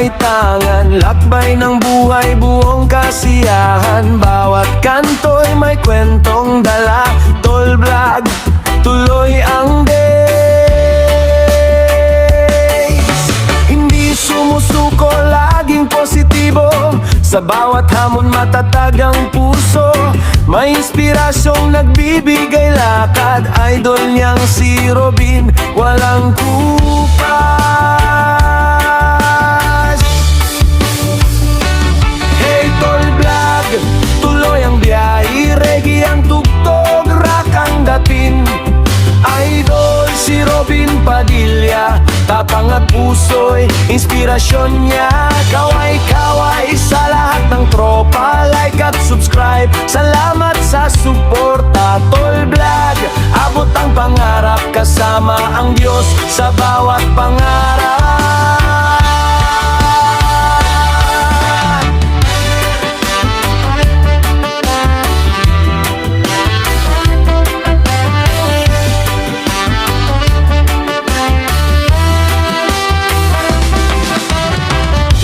may tangan, lakbay ng buhay, buong kasiyahan. Bawat kanto'y may kwentong dala. Tol Vlog, tuloy ang days. Hindi sumusuko, laging positibo. Sa bawat hamon matatag ang puso. May inspirasyong nagbibigay lakad. Idol niyang si Robin, walang kupas. Hey Tol Vlog, tuloy ang biyahe. Reggae ang tugtog, rock ang dating. Idol si Robin Padilla, tapang at puso'y inspirasyon niya. Kaway-kaway sa lahat ng tropa, like at subscribe. Salamat sa suporta. Tol Vlog, abot ang pangarap, kasama ang Diyos sa bawat pangarap.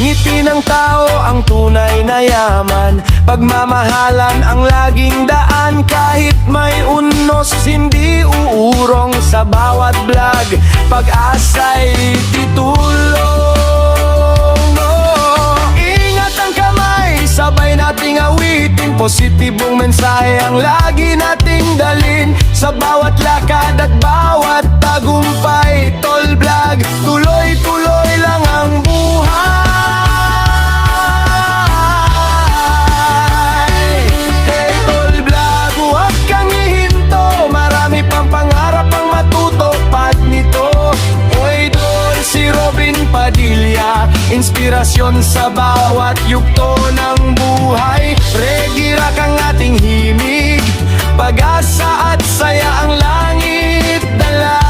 Ngiti ng tao ang tunay na yaman, pagmamahalan ang laging daan. Kahit may unos, hindi uurong sa bawat vlog. Pag-asa'y titulong. Ingat ang kamay, sabay nating awitin. Positibong mensahe ang lagi nating dalin. Sa bawat lakad at bawat tagumpay, Tol Vlog, tuloy-tuloy lang ang buhay. Padilla, inspirasyon sa bawat yugto ng buhay. Reggae rock ang ating himig, pag-asa at saya ang langit dala.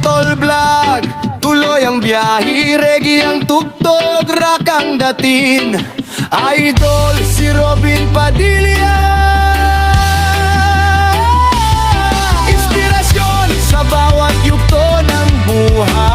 Tol Vlog, tuloy ang biyahe. Reggae ang tugtog, rock ang dating. Idol si Robin Padilla, inspirasyon sa bawat yugto ng buhay.